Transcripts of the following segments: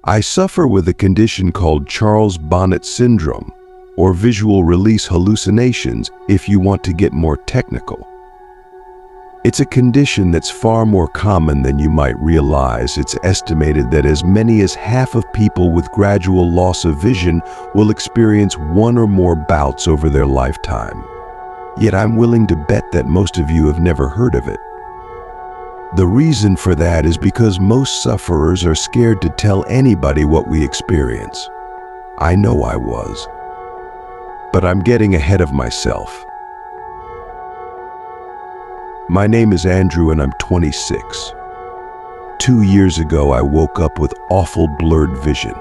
I suffer with a condition called Charles Bonnet syndrome, or visual release hallucinations if you want to get more technical. It's a condition that's far more common than you might realize. It's estimated that as many as half of people with gradual loss of vision will experience one or more bouts over their lifetime. Yet I'm willing to bet that most of you have never heard of it. The reason for that is because most sufferers are scared to tell anybody what we experience. I know I was. But I'm getting ahead of myself. My name is Andrew and I'm 26. 2 years ago, I woke up with awful blurred vision.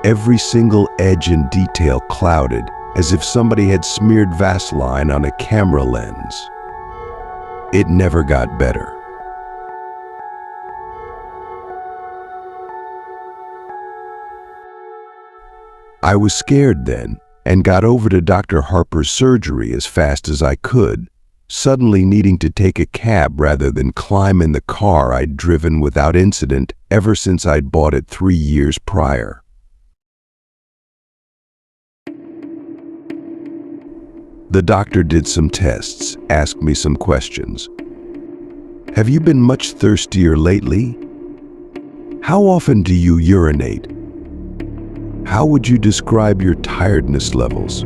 Every single edge and detail clouded, as if somebody had smeared Vaseline on a camera lens. It never got better. I was scared then and got over to Dr. Harper's surgery as fast as I could, suddenly needing to take a cab rather than climb in the car I'd driven without incident ever since I'd bought it 3 years prior. The doctor did some tests, asked me some questions. Have you been much thirstier lately? How often do you urinate? How would you describe your tiredness levels?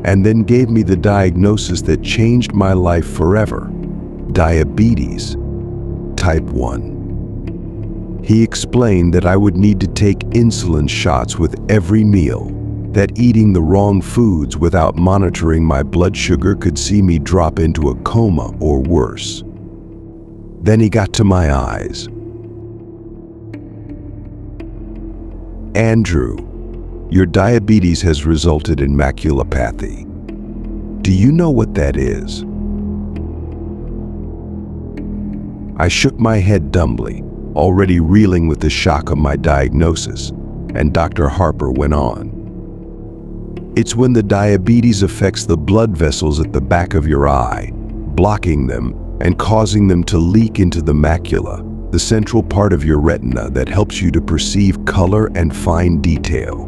And then gave me the diagnosis that changed my life forever: diabetes, type 1. He explained that I would need to take insulin shots with every meal, that eating the wrong foods without monitoring my blood sugar could see me drop into a coma or worse. Then he got to my eyes. Andrew, your diabetes has resulted in maculopathy. Do you know what that is? I shook my head dumbly, already reeling with the shock of my diagnosis, and Dr. Harper went on. It's when the diabetes affects the blood vessels at the back of your eye, blocking them and causing them to leak into the macula, the central part of your retina that helps you to perceive color and fine detail.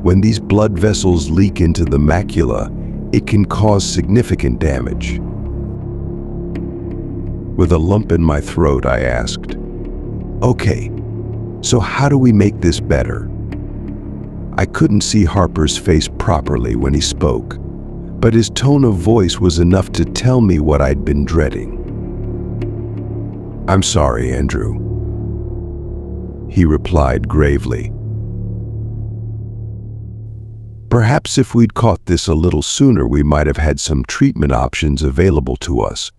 When these blood vessels leak into the macula, it can cause significant damage. With a lump in my throat, I asked, "Okay, so how do we make this better?" I couldn't see Harper's face properly when he spoke, but his tone of voice was enough to tell me what I'd been dreading. "I'm sorry, Andrew," he replied gravely. "Perhaps if we'd caught this a little sooner, we might have had some treatment options available to us,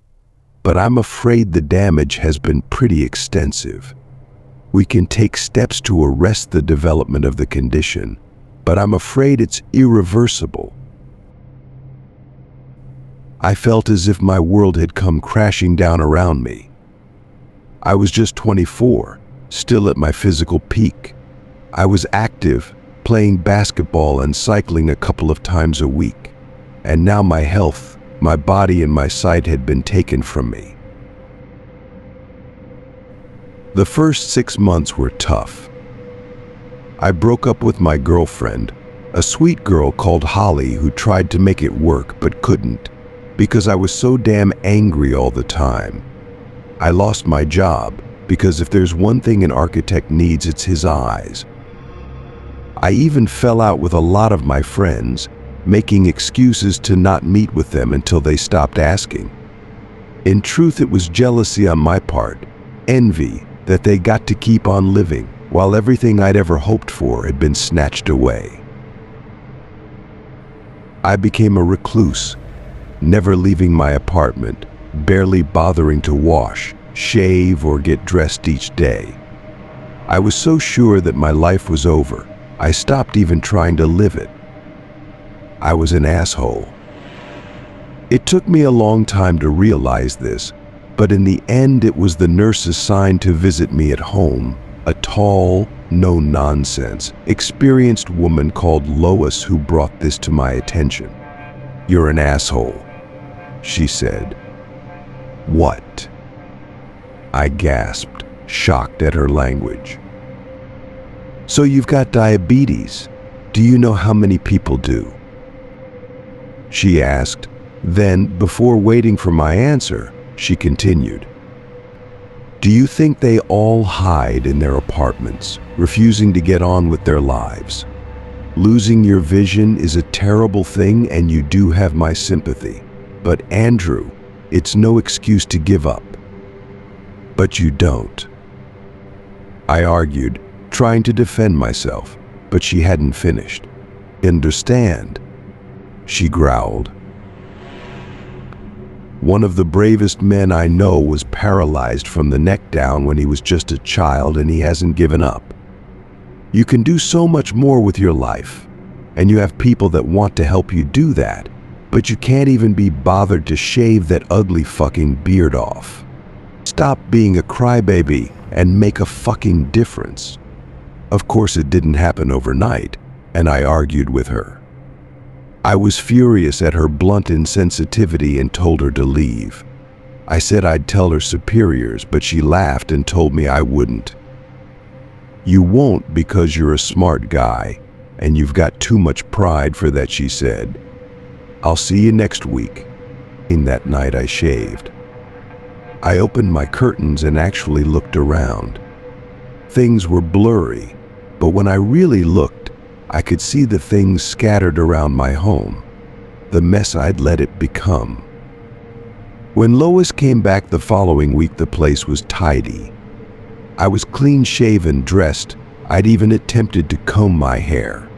but I'm afraid the damage has been pretty extensive. We can take steps to arrest the development of the condition, but I'm afraid it's irreversible." I felt as if my world had come crashing down around me. I was just 24, still at my physical peak. I was active, playing basketball and cycling a couple of times a week. And now my health, my body and my sight had been taken from me. The first 6 months were tough. I broke up with my girlfriend, a sweet girl called Holly who tried to make it work but couldn't, because I was so damn angry all the time. I lost my job, because if there's one thing an architect needs, it's his eyes. I even fell out with a lot of my friends, making excuses to not meet with them until they stopped asking. In truth, it was jealousy on my part, envy that they got to keep on living, while everything I'd ever hoped for had been snatched away. I became a recluse, never leaving my apartment, barely bothering to wash, shave, or get dressed each day. I was so sure that my life was over, I stopped even trying to live it. I was an asshole. It took me a long time to realize this, but in the end it was the nurse assigned to visit me at home, a tall, no-nonsense, experienced woman called Lois who brought this to my attention. "You're an asshole," she said. "What?" I gasped, shocked at her language. So you've got diabetes. Do you know how many people do? She asked. Then, before waiting for my answer, she continued. Do you think they all hide in their apartments, refusing to get on with their lives? Losing your vision is a terrible thing and you do have my sympathy. But Andrew, it's no excuse to give up. But you don't. I argued, trying to defend myself, but she hadn't finished. Understand? She growled. One of the bravest men I know was paralyzed from the neck down when he was just a child, and he hasn't given up. You can do so much more with your life, and you have people that want to help you do that, but you can't even be bothered to shave that ugly fucking beard off. Stop being a crybaby and make a fucking difference. Of course, it didn't happen overnight, and I argued with her. I was furious at her blunt insensitivity and told her to leave. I said I'd tell her superiors, but she laughed and told me I wouldn't. You won't because you're a smart guy, and you've got too much pride for that, she said. I'll see you next week. In that night I shaved. I opened my curtains and actually looked around. Things were blurry, but when I really looked, I could see the things scattered around my home, the mess I'd let it become. When Lois came back the following week, the place was tidy. I was clean-shaven, dressed. I'd even attempted to comb my hair.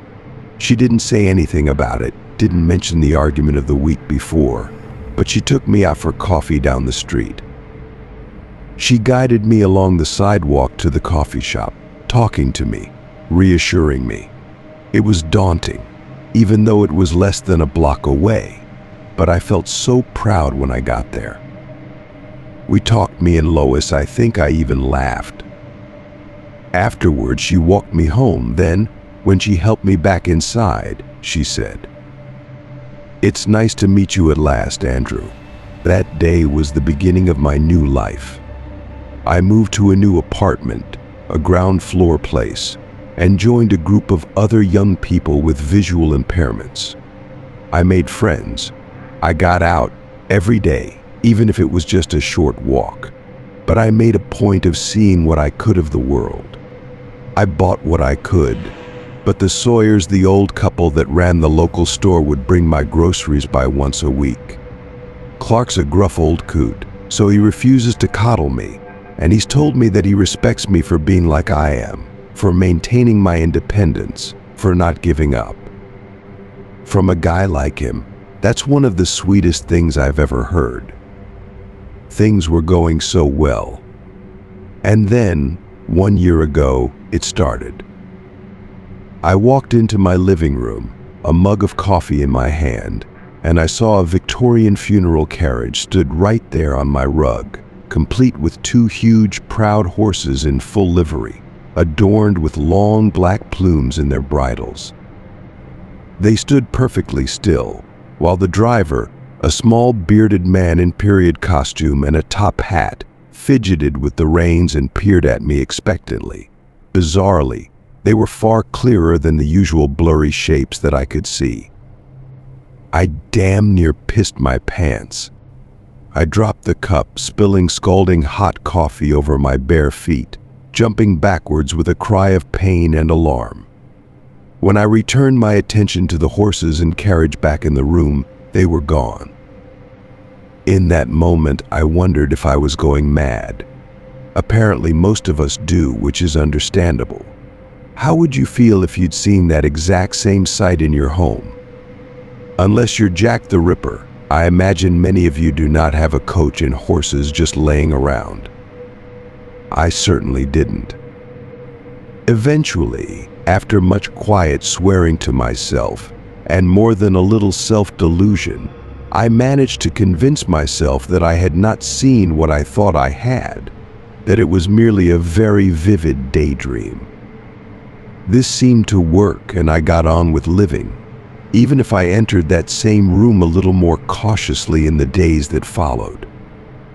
She didn't say anything about it, didn't mention the argument of the week before, but she took me out for coffee down the street. She guided me along the sidewalk to the coffee shop, talking to me, reassuring me. It was daunting, even though it was less than a block away, but I felt so proud when I got there. We talked, me and Lois. I think I even laughed. Afterwards, she walked me home. Then, when she helped me back inside, she said, "It's nice to meet you at last, Andrew." That day was the beginning of my new life. I moved to a new apartment, a ground floor place, and joined a group of other young people with visual impairments. I made friends. I got out every day, even if it was just a short walk. But I made a point of seeing what I could of the world. I bought what I could, but the Sawyers, the old couple that ran the local store, would bring my groceries by once a week. Clark's a gruff old coot, so he refuses to coddle me, and he's told me that he respects me for being like I am, for maintaining my independence, for not giving up. From a guy like him, that's one of the sweetest things I've ever heard. Things were going so well. And then, 1 year ago, it started. I walked into my living room, a mug of coffee in my hand, and I saw a Victorian funeral carriage stood right there on my rug, complete with 2 huge, proud horses in full livery, adorned with long black plumes in their bridles. They stood perfectly still, while the driver, a small bearded man in period costume and a top hat, fidgeted with the reins and peered at me expectantly. Bizarrely, they were far clearer than the usual blurry shapes that I could see. I damn near pissed my pants. I dropped the cup, spilling scalding hot coffee over my bare feet, jumping backwards with a cry of pain and alarm. When I returned my attention to the horses and carriage back in the room, they were gone. In that moment, I wondered if I was going mad. Apparently, most of us do, which is understandable. How would you feel if you'd seen that exact same sight in your home? Unless you're Jack the Ripper, I imagine many of you do not have a coach and horses just laying around. I certainly didn't. Eventually, after much quiet swearing to myself, and more than a little self-delusion, I managed to convince myself that I had not seen what I thought I had, that it was merely a very vivid daydream. This seemed to work, and I got on with living, even if I entered that same room a little more cautiously in the days that followed.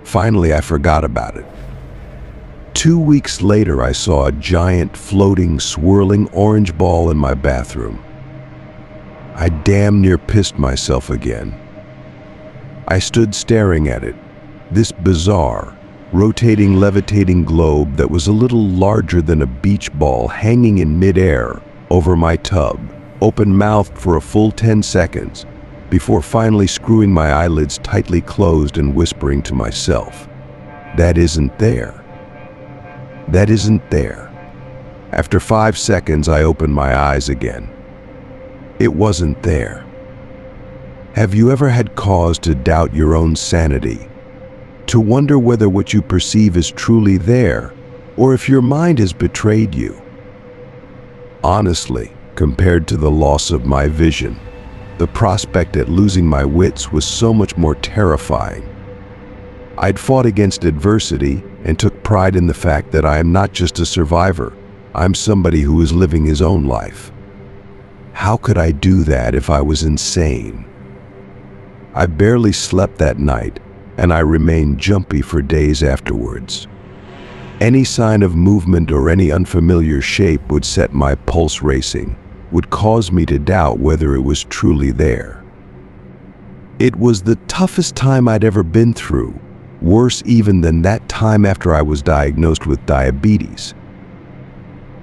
Finally, I forgot about it. 2 weeks later, I saw a giant, floating, swirling orange ball in my bathroom. I damn near pissed myself again. I stood staring at it, this bizarre, rotating, levitating globe that was a little larger than a beach ball hanging in midair over my tub, open-mouthed for a full 10 seconds, before finally screwing my eyelids tightly closed and whispering to myself, "That isn't there. That isn't there." After 5 seconds, I opened my eyes again. It wasn't there. Have you ever had cause to doubt your own sanity? To wonder whether what you perceive is truly there, or if your mind has betrayed you? Honestly, compared to the loss of my vision, the prospect at losing my wits was so much more terrifying. I'd fought against adversity and took pride in the fact that I am not just a survivor, I'm somebody who is living his own life. How could I do that if I was insane? I barely slept that night, and I remained jumpy for days afterwards. Any sign of movement or any unfamiliar shape would set my pulse racing, would cause me to doubt whether it was truly there. It was the toughest time I'd ever been through, worse even than that time after I was diagnosed with diabetes.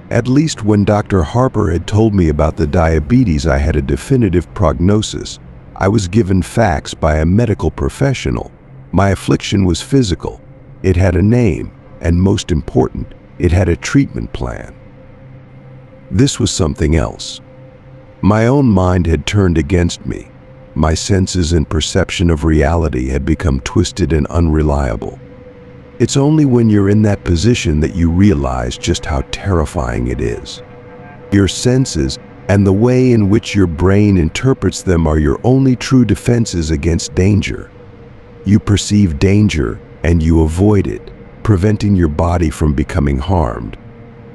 At least when Dr. Harper had told me about the diabetes, I had a definitive prognosis. I was given facts by a medical professional. My affliction was physical. It had a name, and most important, it had a treatment plan. This was something else. My own mind had turned against me. My senses and perception of reality had become twisted and unreliable. It's only when you're in that position that you realize just how terrifying it is. Your senses and the way in which your brain interprets them are your only true defenses against danger. You perceive danger and you avoid it, preventing your body from becoming harmed.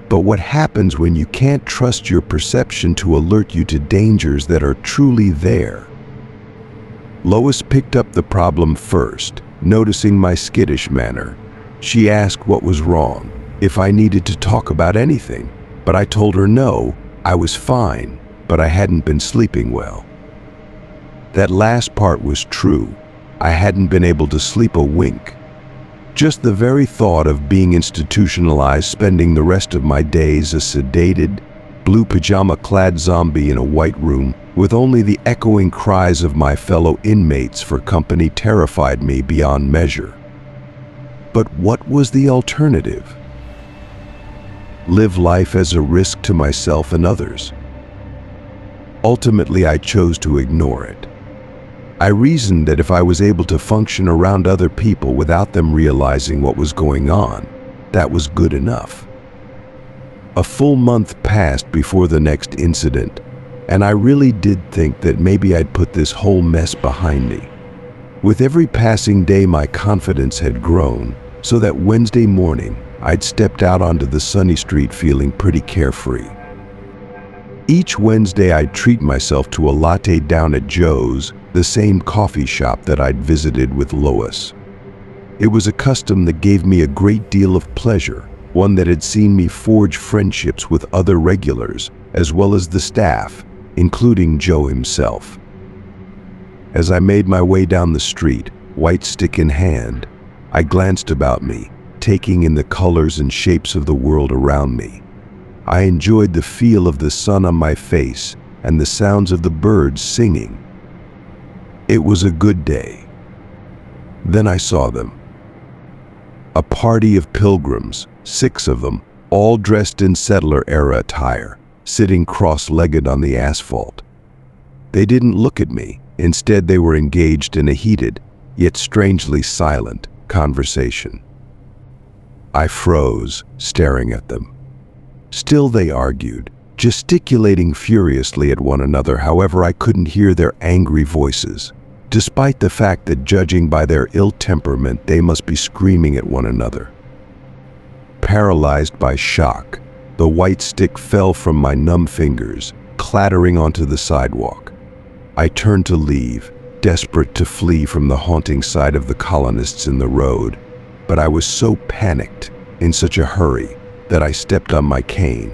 But what happens when you can't trust your perception to alert you to dangers that are truly there? Lois picked up the problem first, noticing my skittish manner. She asked what was wrong, if I needed to talk about anything, but I told her no, I was fine, but I hadn't been sleeping well. That last part was true. I hadn't been able to sleep a wink. Just the very thought of being institutionalized, spending the rest of my days a sedated, blue pajama-clad zombie in a white room with only the echoing cries of my fellow inmates for company terrified me beyond measure. But what was the alternative? Live life as a risk to myself and others. Ultimately, I chose to ignore it. I reasoned that if I was able to function around other people without them realizing what was going on, that was good enough. A full month passed before the next incident, and I really did think that maybe I'd put this whole mess behind me. With every passing day, my confidence had grown, so that Wednesday morning, I'd stepped out onto the sunny street feeling pretty carefree. Each Wednesday, I'd treat myself to a latte down at Joe's, the same coffee shop that I'd visited with Lois. It was a custom that gave me a great deal of pleasure, one that had seen me forge friendships with other regulars, as well as the staff, including Joe himself. As I made my way down the street, white stick in hand, I glanced about me, taking in the colors and shapes of the world around me. I enjoyed the feel of the sun on my face and the sounds of the birds singing. It was a good day. Then I saw them. A party of pilgrims, 6 of them, all dressed in settler-era attire, sitting cross-legged on the asphalt. They didn't look at me. Instead, they were engaged in a heated, yet strangely silent, conversation. I froze, staring at them. Still they argued, gesticulating furiously at one another. However, I couldn't hear their angry voices, despite the fact that, judging by their ill temperament, they must be screaming at one another. Paralyzed by shock, the white stick fell from my numb fingers, clattering onto the sidewalk. I turned to leave, desperate to flee from the haunting sight of the colonists in the road, but I was so panicked in such a hurry that I stepped on my cane.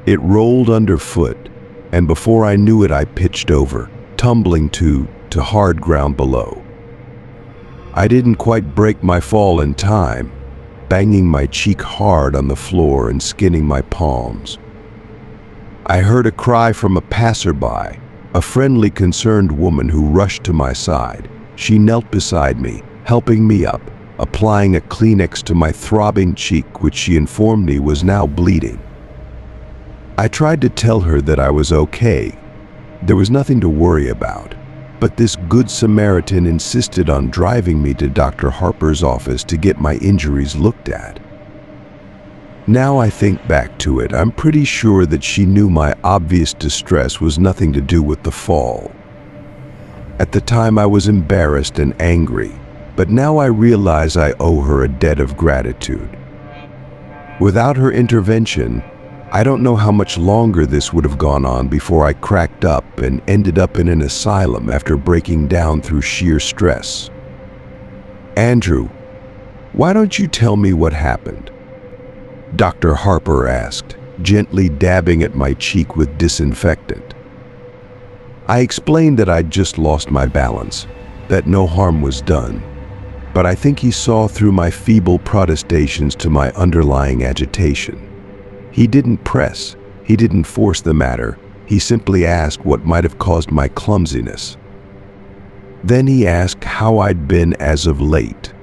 It rolled underfoot, and before I knew it, I pitched over, tumbling to hard ground below. I didn't quite break my fall in time, banging my cheek hard on the floor and skinning my palms. I heard a cry from a passerby, a friendly, concerned woman who rushed to my side. She knelt beside me, helping me up, applying a Kleenex to my throbbing cheek, which she informed me was now bleeding. I tried to tell her that I was okay. There was nothing to worry about, but this good Samaritan insisted on driving me to Dr. Harper's office to get my injuries looked at. Now I think back to it, I'm pretty sure that she knew my obvious distress was nothing to do with the fall. At the time I was embarrassed and angry, but now I realize I owe her a debt of gratitude. Without her intervention, I don't know how much longer this would have gone on before I cracked up and ended up in an asylum after breaking down through sheer stress. Andrew, why don't you tell me what happened? Dr. Harper asked, gently dabbing at my cheek with disinfectant. I explained that I'd just lost my balance, that no harm was done, but I think he saw through my feeble protestations to my underlying agitation. He didn't press, he didn't force the matter, he simply asked what might have caused my clumsiness. Then he asked how I'd been as of late.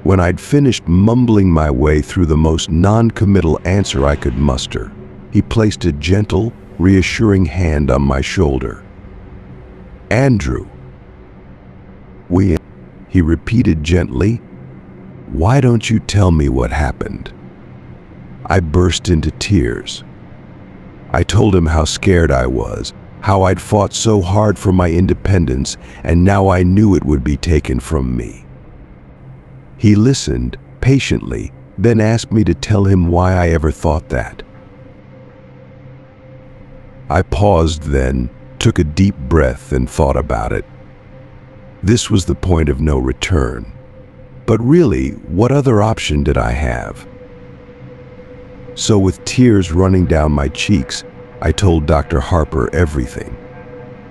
When I'd finished mumbling my way through the most non-committal answer I could muster, he placed a gentle, reassuring hand on my shoulder. Andrew, he repeated gently, why don't you tell me what happened? I burst into tears. I told him how scared I was, how I'd fought so hard for my independence, and now I knew it would be taken from me. He listened patiently, then asked me to tell him why I ever thought that. I paused then, took a deep breath and thought about it. This was the point of no return. But really, what other option did I have? So with tears running down my cheeks, I told Dr. Harper everything.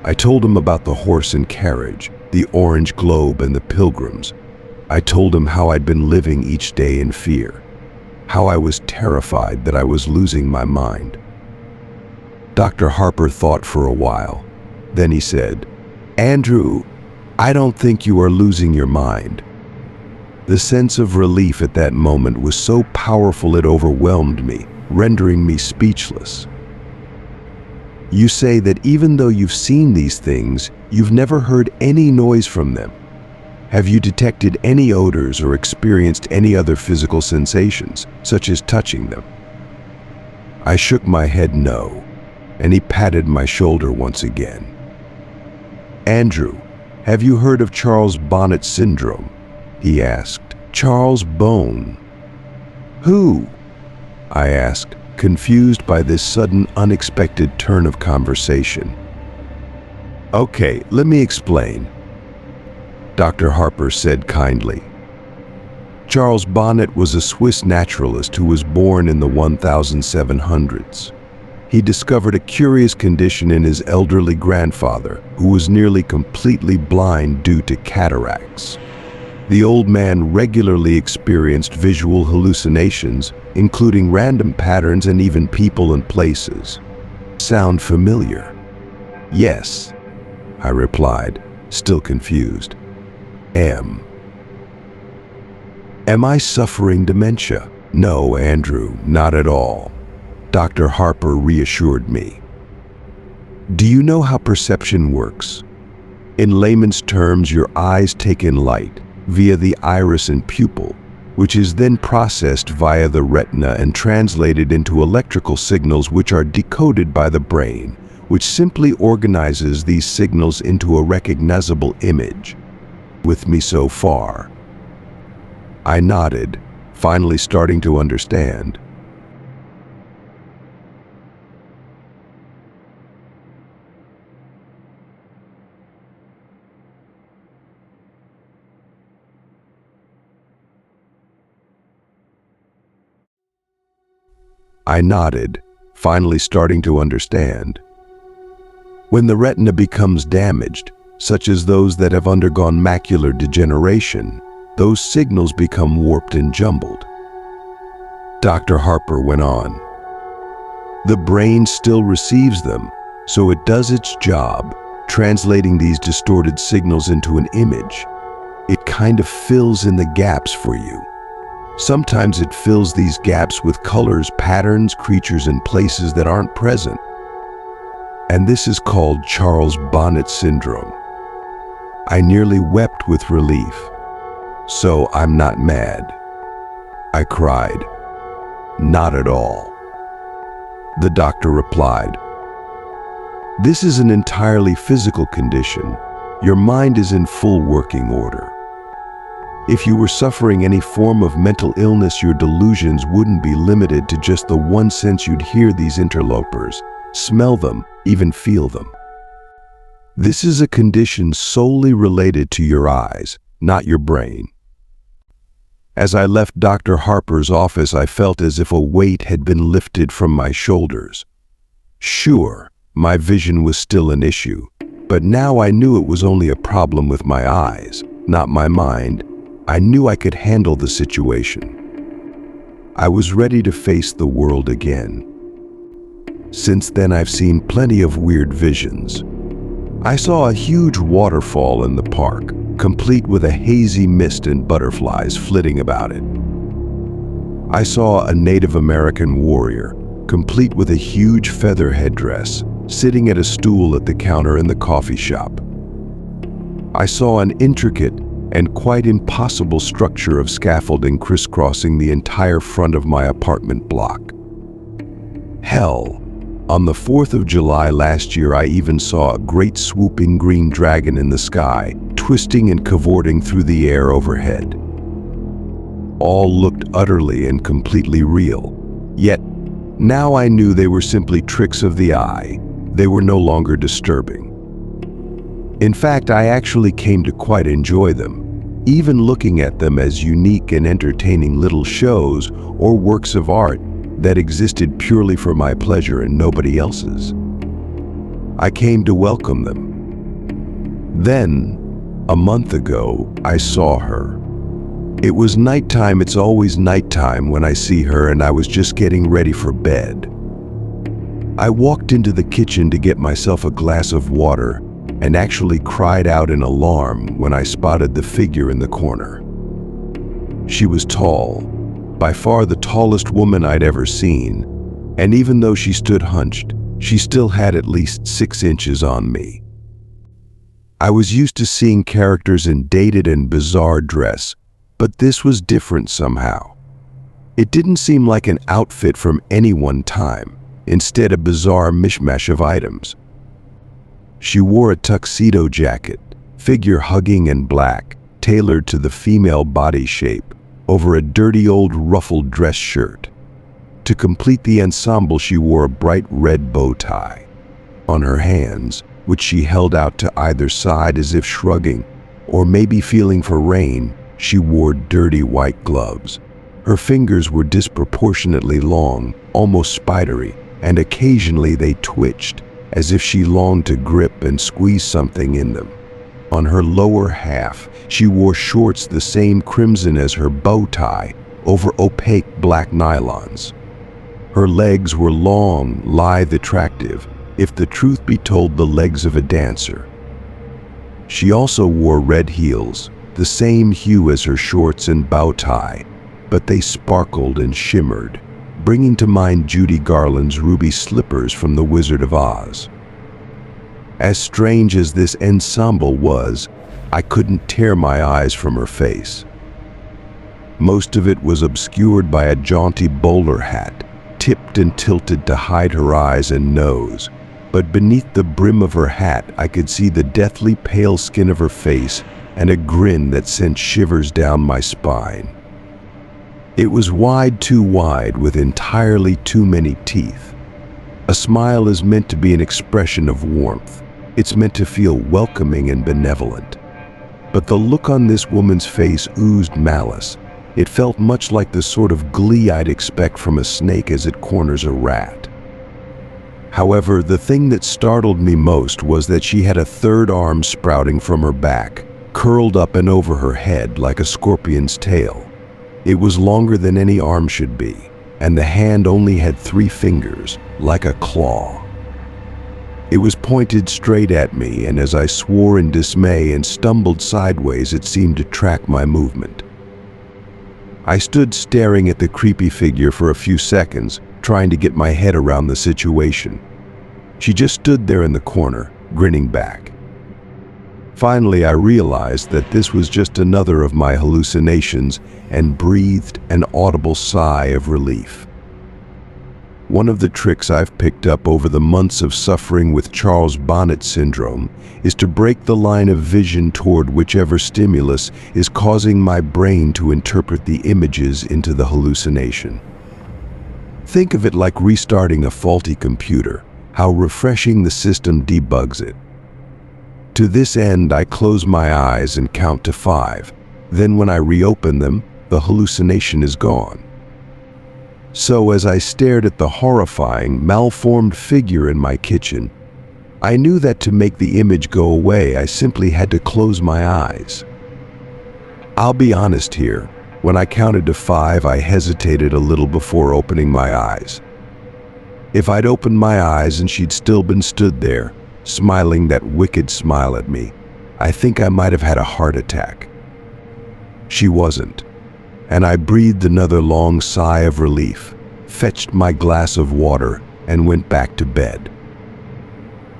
I told him about the horse and carriage, the orange globe and the pilgrims. I told him how I'd been living each day in fear, how I was terrified that I was losing my mind. Dr. Harper thought for a while. Then he said, Andrew, I don't think you are losing your mind. The sense of relief at that moment was so powerful it overwhelmed me, rendering me speechless. You say that even though you've seen these things, you've never heard any noise from them. Have you detected any odors or experienced any other physical sensations, such as touching them? I shook my head no, and he patted my shoulder once again. Andrew, have you heard of Charles Bonnet syndrome? He asked. Charles Bone. Who? I asked, confused by this sudden, unexpected turn of conversation. Okay, let me explain, Dr. Harper said kindly. Charles Bonnet was a Swiss naturalist who was born in the 1700s. He discovered a curious condition in his elderly grandfather, who was nearly completely blind due to cataracts. The old man regularly experienced visual hallucinations, including random patterns and even people and places. Sound familiar? Yes, I replied, still confused. Am I suffering dementia? No, Andrew, not at all. Dr. Harper reassured me. Do you know how perception works? In layman's terms, your eyes take in light via the iris and pupil, which is then processed via the retina and translated into electrical signals which are decoded by the brain, which simply organizes these signals into a recognizable image. With me so far? I nodded, finally starting to understand. I nodded, finally starting to understand. When the retina becomes damaged, such as those that have undergone macular degeneration, those signals become warped and jumbled. Dr. Harper went on. The brain still receives them, so it does its job, translating these distorted signals into an image. It kind of fills in the gaps for you. Sometimes it fills these gaps with colors, patterns, creatures, and places that aren't present. And this is called Charles Bonnet syndrome. I nearly wept with relief. So I'm not mad. I cried. Not at all. The doctor replied, "This is an entirely physical condition. Your mind is in full working order. If you were suffering any form of mental illness, your delusions wouldn't be limited to just the one sense. You'd hear these interlopers, smell them, even feel them. This is a condition solely related to your eyes, not your brain." As I left Dr. Harper's office, I felt as if a weight had been lifted from my shoulders. Sure, my vision was still an issue, but now I knew it was only a problem with my eyes, not my mind. I knew I could handle the situation. I was ready to face the world again. Since then, I've seen plenty of weird visions. I saw a huge waterfall in the park, complete with a hazy mist and butterflies flitting about it. I saw a Native American warrior, complete with a huge feather headdress, sitting at a stool at the counter in the coffee shop. I saw an intricate and quite impossible structure of scaffolding crisscrossing the entire front of my apartment block. Hell, on the 4th of July last year, I even saw a great swooping green dragon in the sky, twisting and cavorting through the air overhead. All looked utterly and completely real. Yet, now I knew they were simply tricks of the eye. They were no longer disturbing. In fact, I actually came to quite enjoy them, even looking at them as unique and entertaining little shows or works of art that existed purely for my pleasure and nobody else's. I came to welcome them. Then, a month ago, I saw her. It was nighttime. It's always nighttime when I see her, and I was just getting ready for bed. I walked into the kitchen to get myself a glass of water and actually cried out in alarm when I spotted the figure in the corner. She was tall, by far the tallest woman I'd ever seen, and even though she stood hunched, she still had at least 6 inches on me. I was used to seeing characters in dated and bizarre dress, but this was different somehow. It didn't seem like an outfit from any one time, instead a bizarre mishmash of items. She wore a tuxedo jacket, figure-hugging and black, tailored to the female body shape, over a dirty old ruffled dress shirt. To complete the ensemble, she wore a bright red bow tie. On her hands, which she held out to either side as if shrugging, or maybe feeling for rain, she wore dirty white gloves. Her fingers were disproportionately long, almost spidery, and occasionally they twitched, as if she longed to grip and squeeze something in them. On her lower half, she wore shorts the same crimson as her bow tie, over opaque black nylons. Her legs were long, lithe, attractive, if the truth be told, the legs of a dancer. She also wore red heels, the same hue as her shorts and bow tie, but they sparkled and shimmered, bringing to mind Judy Garland's ruby slippers from The Wizard of Oz. As strange as this ensemble was, I couldn't tear my eyes from her face. Most of it was obscured by a jaunty bowler hat, tipped and tilted to hide her eyes and nose, but beneath the brim of her hat I could see the deathly pale skin of her face and a grin that sent shivers down my spine. It was wide, too wide, with entirely too many teeth. A smile is meant to be an expression of warmth. It's meant to feel welcoming and benevolent. But the look on this woman's face oozed malice. It felt much like the sort of glee I'd expect from a snake as it corners a rat. However, the thing that startled me most was that she had a third arm sprouting from her back, curled up and over her head like a scorpion's tail. It was longer than any arm should be, and the hand only had 3 fingers, like a claw. It was pointed straight at me, and as I swore in dismay and stumbled sideways, it seemed to track my movement. I stood staring at the creepy figure for a few seconds, trying to get my head around the situation. She just stood there in the corner, grinning back. Finally, I realized that this was just another of my hallucinations and breathed an audible sigh of relief. One of the tricks I've picked up over the months of suffering with Charles Bonnet syndrome is to break the line of vision toward whichever stimulus is causing my brain to interpret the images into the hallucination. Think of it like restarting a faulty computer, how refreshing the system debugs it. To this end, I close my eyes and count to 5. Then when I reopen them, the hallucination is gone. So as I stared at the horrifying, malformed figure in my kitchen, I knew that to make the image go away, I simply had to close my eyes. I'll be honest here. When I counted to 5, I hesitated a little before opening my eyes. If I'd opened my eyes and she'd still been stood there, smiling that wicked smile at me, I think I might have had a heart attack. She wasn't, and I breathed another long sigh of relief, fetched my glass of water, and went back to bed.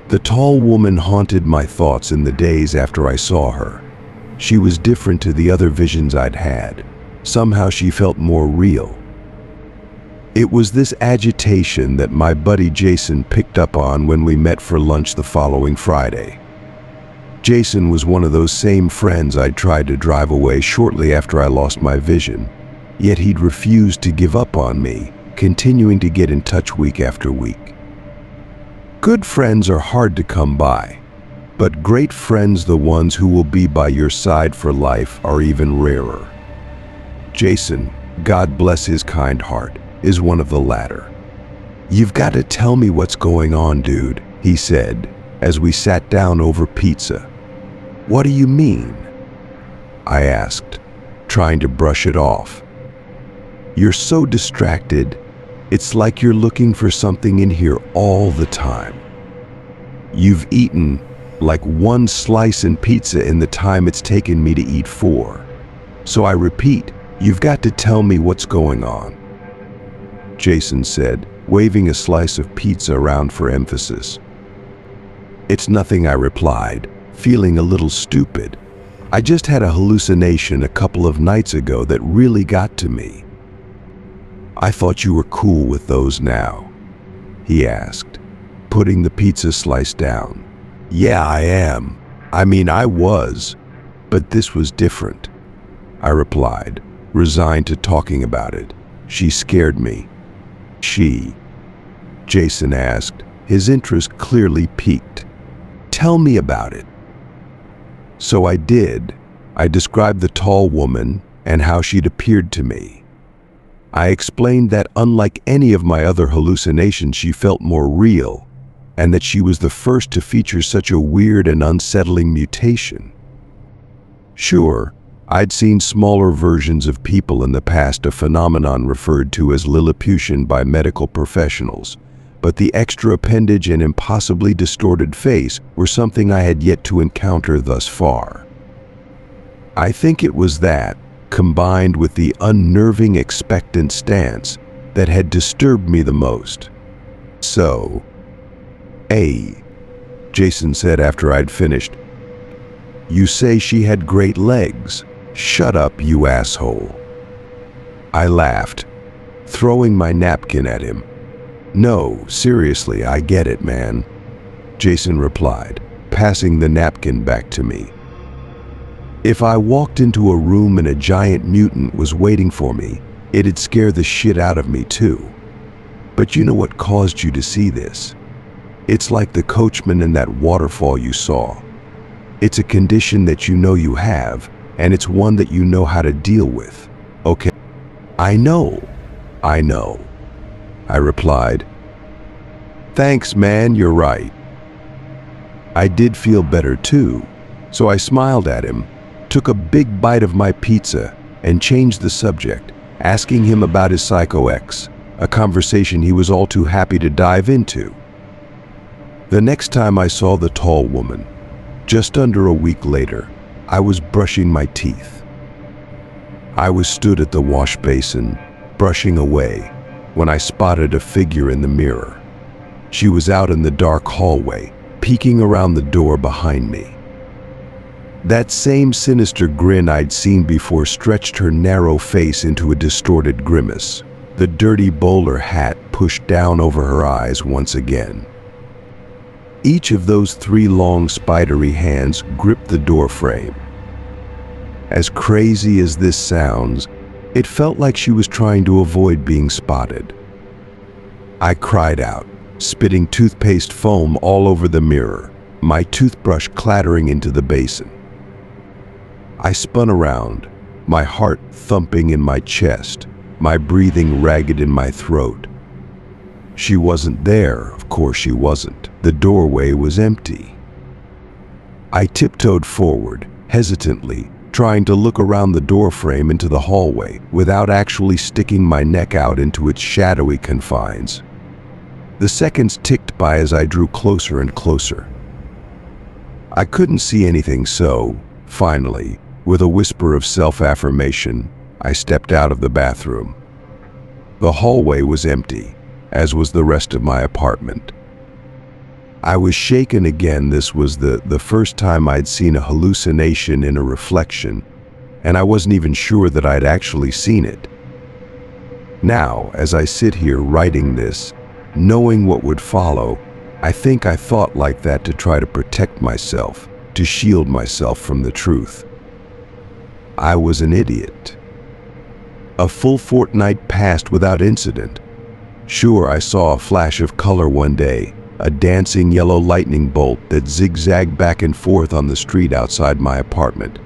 The tall woman haunted my thoughts in the days after I saw her. She was different to the other visions I'd had. Somehow she felt more real. It was this agitation that my buddy Jason picked up on when we met for lunch the following Friday. Jason was one of those same friends I'd tried to drive away shortly after I lost my vision, yet he'd refused to give up on me, continuing to get in touch week after week. Good friends are hard to come by, but great friends, the ones who will be by your side for life, are even rarer. Jason, God bless his kind heart, is one of the latter. "You've got to tell me what's going on, dude," he said, as we sat down over pizza. "What do you mean?" I asked, trying to brush it off. "You're so distracted. It's like you're looking for something in here all the time. You've eaten like 1 slice in pizza in the time it's taken me to eat 4. So I repeat, you've got to tell me what's going on," Jason said, waving a slice of pizza around for emphasis. "It's nothing," I replied, feeling a little stupid. "I just had a hallucination a couple of nights ago that really got to me." "I thought you were cool with those now," he asked, putting the pizza slice down. "Yeah, I am. I mean, I was, but this was different," I replied, resigned to talking about it. "She scared me." "She?" Jason asked, his interest clearly piqued. "Tell me about it." So I did. I described the tall woman and how she'd appeared to me. I explained that unlike any of my other hallucinations, she felt more real, and that she was the first to feature such a weird and unsettling mutation. Sure, I'd seen smaller versions of people in the past, a phenomenon referred to as Lilliputian by medical professionals, but the extra appendage and impossibly distorted face were something I had yet to encounter thus far. I think it was that, combined with the unnerving expectant stance, that had disturbed me the most. "So, Jason said after I'd finished, "you say she had great legs? Shut up, you asshole." I laughed, throwing my napkin at him. "No, seriously, I get it, man," Jason replied, passing the napkin back to me. "If I walked into a room and a giant mutant was waiting for me, it'd scare the shit out of me too. But you know what caused you to see this? It's like the coachman in that waterfall you saw. It's a condition that you know you have, and it's one that you know how to deal with. Okay, I know, I know, I replied. Thanks, man, you're right. I did feel better too, so I smiled at him, took a big bite of my pizza, and changed the subject, asking him about his psycho ex, a conversation he was all too happy to dive into. The next time I saw the tall woman, just under a week later, I was brushing my teeth. I was stood at the wash basin, brushing away, when I spotted a figure in the mirror. She was out in the dark hallway, peeking around the door behind me. That same sinister grin I'd seen before stretched her narrow face into a distorted grimace, the dirty bowler hat pushed down over her eyes once again. Each of those 3 long spidery hands gripped the doorframe. As crazy as this sounds, it felt like she was trying to avoid being spotted. I cried out, spitting toothpaste foam all over the mirror, my toothbrush clattering into the basin. I spun around, my heart thumping in my chest, my breathing ragged in my throat. She wasn't there, of course she wasn't. The doorway was empty. I tiptoed forward, hesitantly, trying to look around the doorframe into the hallway without actually sticking my neck out into its shadowy confines. The seconds ticked by as I drew closer and closer. I couldn't see anything, so, finally, with a whisper of self-affirmation, I stepped out of the bathroom. The hallway was empty, as was the rest of my apartment. I was shaken again. This was the first time I'd seen a hallucination in a reflection, and I wasn't even sure that I'd actually seen it. Now, as I sit here writing this, knowing what would follow, I think I thought like that to try to protect myself, to shield myself from the truth. I was an idiot. A full fortnight passed without incident. Sure, I saw a flash of color one day, a dancing yellow lightning bolt that zigzagged back and forth on the street outside my apartment,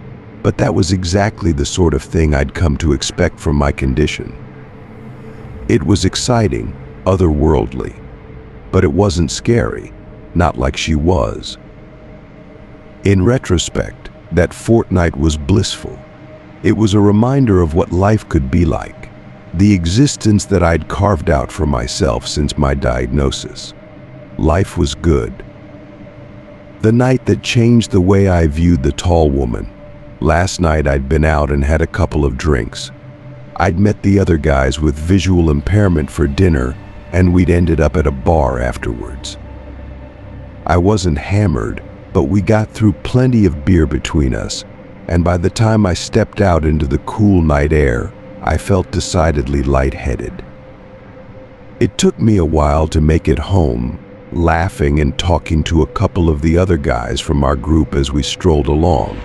but that was exactly the sort of thing I'd come to expect from my condition. It was exciting, otherworldly, but it wasn't scary, not like she was. In retrospect, that fortnight was blissful. It was a reminder of what life could be like, the existence that I'd carved out for myself since my diagnosis. Life was good. The night that changed the way I viewed the tall woman. Last night I'd been out and had a couple of drinks. I'd met the other guys with visual impairment for dinner, and we'd ended up at a bar afterwards. I wasn't hammered, but we got through plenty of beer between us, and by the time I stepped out into the cool night air, I felt decidedly lightheaded. It took me a while to make it home, laughing and talking to a couple of the other guys from our group as we strolled along.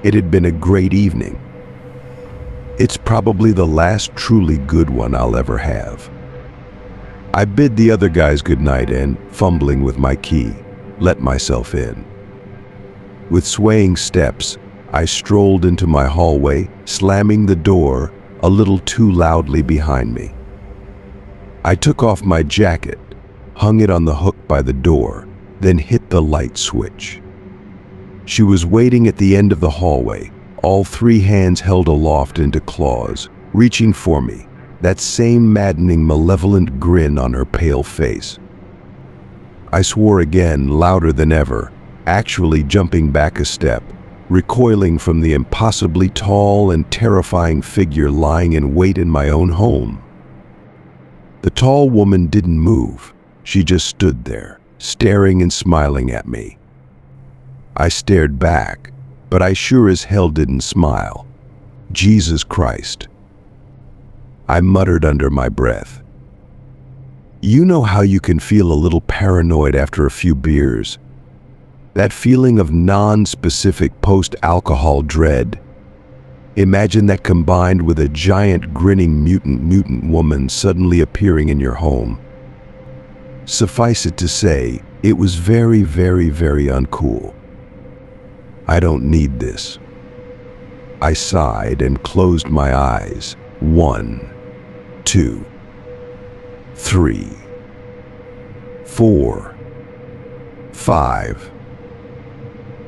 It had been a great evening. It's probably the last truly good one I'll ever have. I bid the other guys goodnight and, fumbling with my key, let myself in. With swaying steps, I strolled into my hallway, slamming the door a little too loudly behind me. I took off my jacket, hung it on the hook by the door, then hit the light switch. She was waiting at the end of the hallway, all 3 hands held aloft into claws, reaching for me, that same maddening, malevolent grin on her pale face. I swore again, louder than ever, actually jumping back a step, recoiling from the impossibly tall and terrifying figure lying in wait in my own home. The tall woman didn't move. She just stood there, staring and smiling at me. I stared back, but I sure as hell didn't smile. Jesus Christ. I muttered under my breath. You know how you can feel a little paranoid after a few beers? That feeling of non-specific post-alcohol dread. Imagine that combined with a giant grinning mutant woman suddenly appearing in your home. Suffice it to say, it was very, very, very uncool. I don't need this. I sighed and closed my eyes, 1, 2, 3, 4, 5.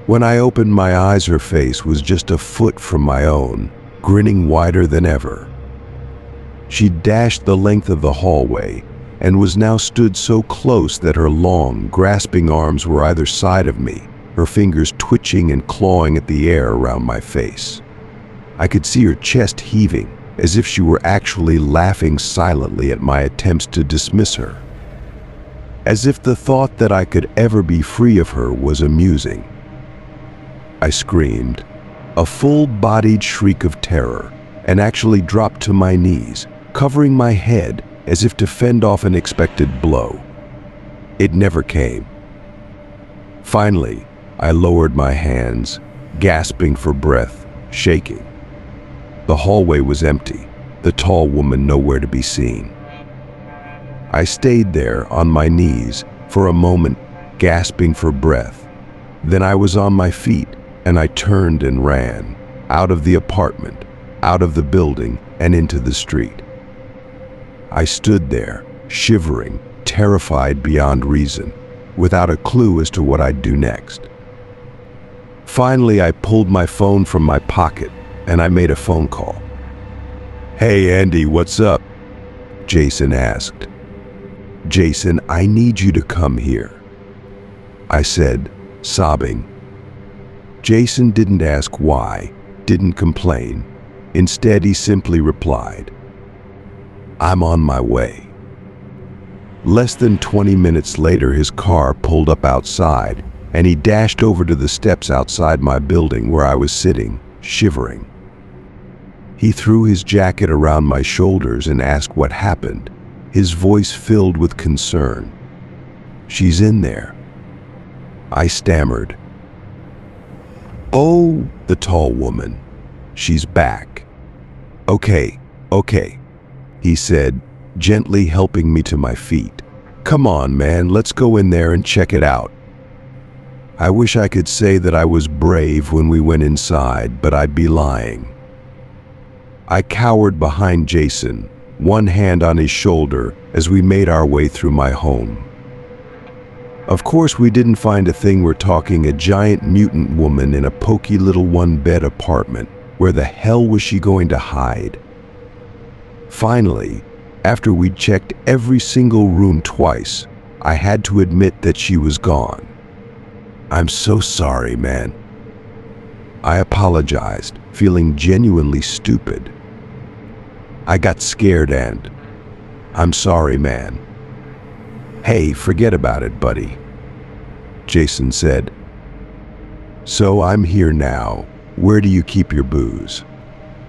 When I opened my eyes, her face was just a foot from my own, grinning wider than ever. She dashed the length of the hallway and was now stood so close that her long, grasping arms were either side of me, her fingers twitching and clawing at the air around my face. I could see her chest heaving, as if she were actually laughing silently at my attempts to dismiss her. As if the thought that I could ever be free of her was amusing. I screamed, a full-bodied shriek of terror, and actually dropped to my knees, covering my head as if to fend off an expected blow. It never came. Finally, I lowered my hands, gasping for breath, shaking. The hallway was empty, the tall woman nowhere to be seen. I stayed there on my knees for a moment, gasping for breath. Then I was on my feet, and I turned and ran, out of the apartment, out of the building, and into the street. I stood there, shivering, terrified beyond reason, without a clue as to what I'd do next. Finally, I pulled my phone from my pocket, and I made a phone call. "Hey, Andy, what's up?" Jason asked. "Jason, I need you to come here," I said, sobbing. Jason didn't ask why, didn't complain. Instead, he simply replied, "I'm on my way." Less than 20 minutes later, his car pulled up outside, and he dashed over to the steps outside my building where I was sitting, shivering. He threw his jacket around my shoulders and asked what happened, his voice filled with concern. "She's in there," I stammered. "Oh," the tall woman, "she's back." Okay, he said, gently helping me to my feet. "Come on, man, let's go in there and check it out." I wish I could say that I was brave when we went inside, but I'd be lying. I cowered behind Jason, one hand on his shoulder, as we made our way through my home. Of course, we didn't find a thing. We're talking a giant mutant woman in a poky little one-bed apartment. Where the hell was she going to hide? Finally, after we'd checked every single room twice, I had to admit that she was gone. "I'm so sorry, man." I apologized, feeling genuinely stupid. "I got scared and..." "I'm sorry, man." "Hey, forget about it, buddy," Jason said. "So I'm here now. Where do you keep your booze?"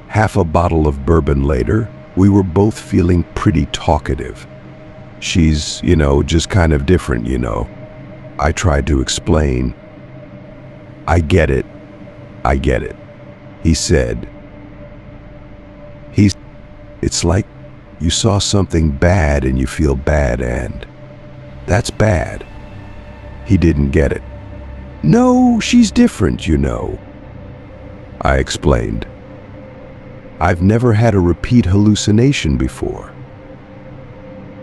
Half a bottle of bourbon later, we were both feeling pretty talkative. "She's, just kind of different, I tried to explain. I get it, he said. It's like you saw something bad and you feel bad, and that's bad. He didn't get it. "No, she's different, I explained. "I've never had a repeat hallucination before.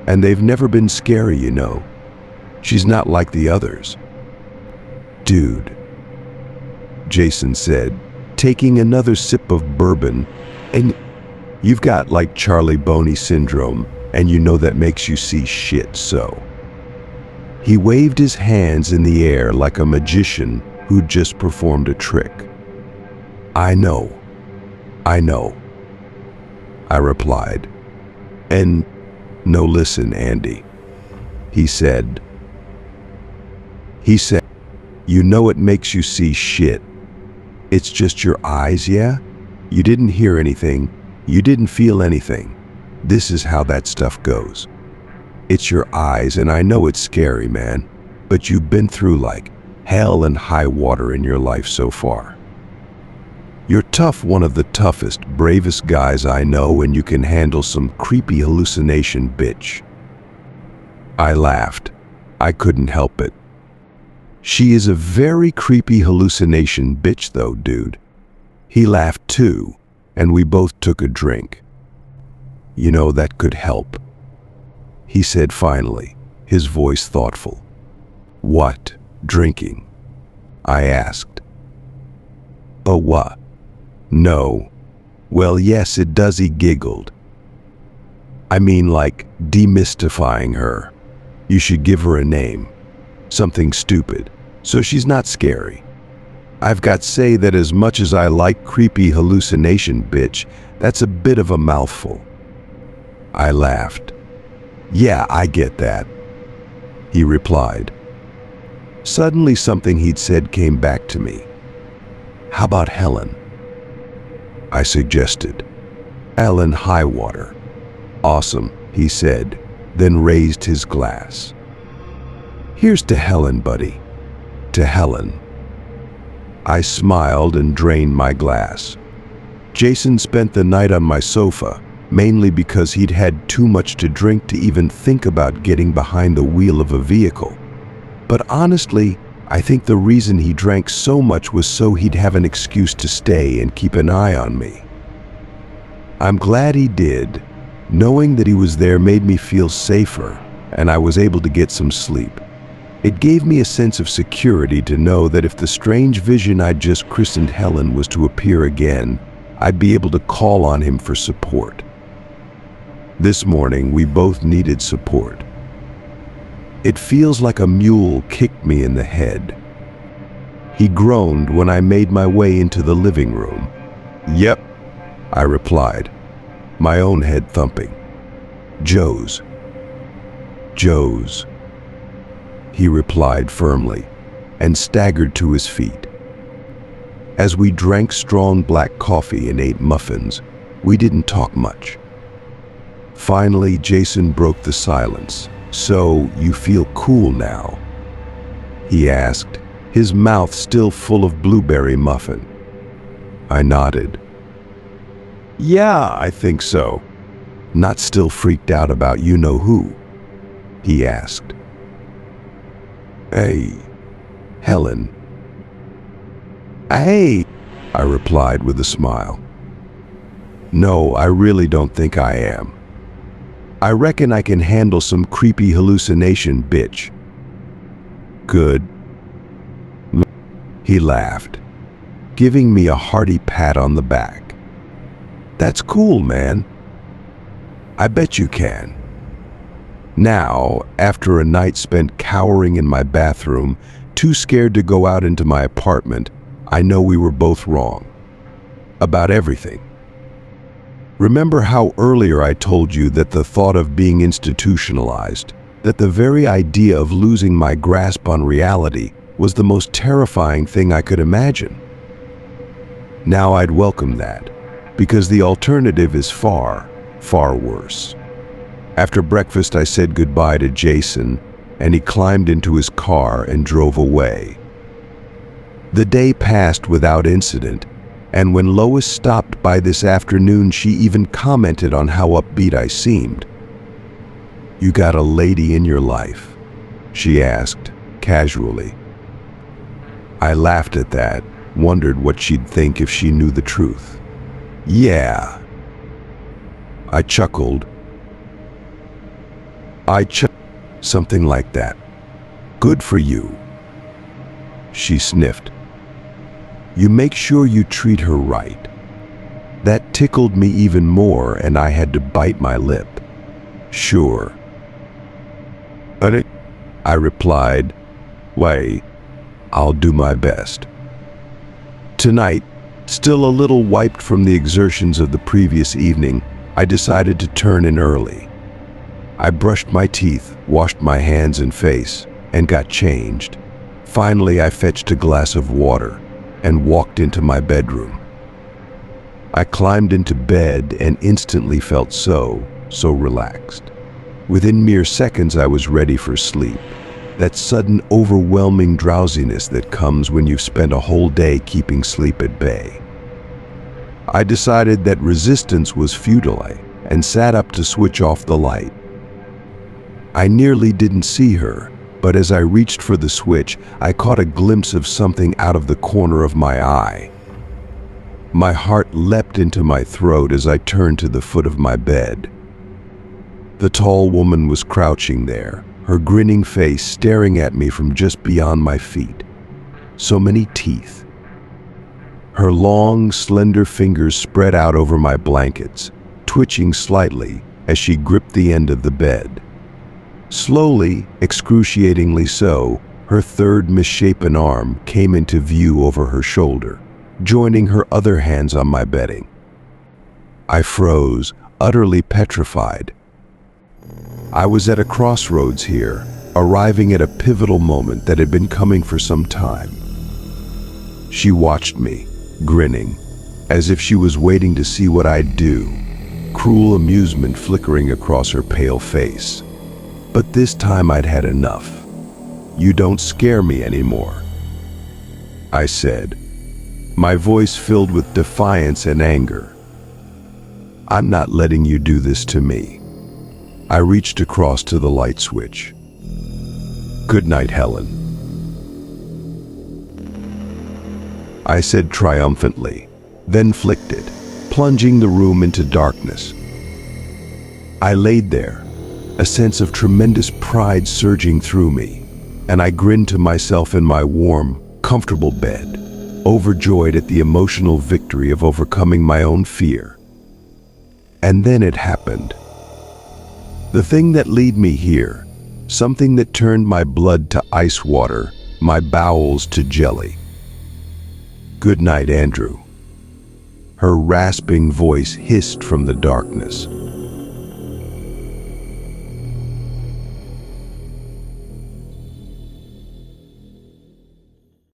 And they've never been scary, She's not like the others." "Dude," Jason said, taking another sip of bourbon, "and you've got like Charlie Boney syndrome, and that makes you see shit, so." He waved his hands in the air like a magician who'd just performed a trick. I know, I replied. "And no, listen, Andy," he said. It makes you see shit. It's just your eyes, yeah? You didn't hear anything. You didn't feel anything. This is how that stuff goes. It's your eyes, and I know it's scary, man. But you've been through like hell and high water in your life so far. You're tough, one of the toughest, bravest guys I know, and you can handle some creepy hallucination, bitch." I laughed. I couldn't help it. "She is a very creepy hallucination bitch though, dude." He laughed too, and we both took a drink. You know, that could help, he said finally, his voice thoughtful. What? Drinking? I asked. Oh, what? No. Well, yes, it does, he giggled. I mean, like, demystifying her. You should give her a name. Something stupid, so she's not scary. I've got to say that as much as I like creepy hallucination, bitch, that's a bit of a mouthful. I laughed. Yeah, I get that, he replied. Suddenly something he'd said came back to me. How about Helen? I suggested. Helen Highwater. Awesome, he said, then raised his glass. Here's to Helen, buddy. To Helen. I smiled and drained my glass. Jason spent the night on my sofa, mainly because he'd had too much to drink to even think about getting behind the wheel of a vehicle. But honestly, I think the reason he drank so much was so he'd have an excuse to stay and keep an eye on me. I'm glad he did. Knowing that he was there made me feel safer, and I was able to get some sleep. It gave me a sense of security to know that if the strange vision I'd just christened Helen was to appear again, I'd be able to call on him for support. This morning, we both needed support. It feels like a mule kicked me in the head. He groaned when I made my way into the living room. Yep, I replied, my own head thumping. Joe's. Joe's, he replied firmly, and staggered to his feet. As we drank strong black coffee and ate muffins, we didn't talk much. Finally, Jason broke the silence. So, you feel cool now? He asked, his mouth still full of blueberry muffin. I nodded. Yeah, I think so. Not still freaked out about you-know-who? He asked. Hey, Helen. Hey, I replied with a smile. No, I really don't think I am. I reckon I can handle some creepy hallucination, bitch. Good. He laughed, giving me a hearty pat on the back. That's cool, man. I bet you can. Now, after a night spent cowering in my bathroom, too scared to go out into my apartment, I know we were both wrong. About everything. Remember how earlier I told you that the thought of being institutionalized, that the very idea of losing my grasp on reality was the most terrifying thing I could imagine? Now I'd welcome that, because the alternative is far, far worse. After breakfast, I said goodbye to Jason, and he climbed into his car and drove away. The day passed without incident, and when Lois stopped by this afternoon, she even commented on how upbeat I seemed. You got a lady in your life? She asked, casually. I laughed at that, wondered what she'd think if she knew the truth. Yeah. I chuckled. Something like that. Good for you. She sniffed. You make sure you treat her right. That tickled me even more, and I had to bite my lip. Sure. I replied, why, I'll do my best. Tonight, still a little wiped from the exertions of the previous evening, I decided to turn in early. I brushed my teeth, washed my hands and face, and got changed. Finally, I fetched a glass of water and walked into my bedroom. I climbed into bed and instantly felt so relaxed. Within mere seconds, I was ready for sleep. That sudden, overwhelming drowsiness that comes when you've spent a whole day keeping sleep at bay. I decided that resistance was futile and sat up to switch off the light. I nearly didn't see her, but as I reached for the switch, I caught a glimpse of something out of the corner of my eye. My heart leapt into my throat as I turned to the foot of my bed. The tall woman was crouching there, her grinning face staring at me from just beyond my feet. So many teeth. Her long, slender fingers spread out over my blankets, twitching slightly as she gripped the end of the bed. Slowly, excruciatingly so, her third misshapen arm came into view over her shoulder, joining her other hands on my bedding. I froze, utterly petrified. I was at a crossroads here, arriving at a pivotal moment that had been coming for some time. She watched me, grinning, as if she was waiting to see what I'd do, cruel amusement flickering across her pale face. But this time I'd had enough. "You don't scare me anymore," I said, my voice filled with defiance and anger. "I'm not letting you do this to me." I reached across to the light switch. "Good night, Helen," I said triumphantly, then flicked it, plunging the room into darkness. I laid there, a sense of tremendous pride surging through me, and I grinned to myself in my warm, comfortable bed, overjoyed at the emotional victory of overcoming my own fear. And then it happened. The thing that led me here, something that turned my blood to ice water, my bowels to jelly. "Good night, Andrew." Her rasping voice hissed from the darkness.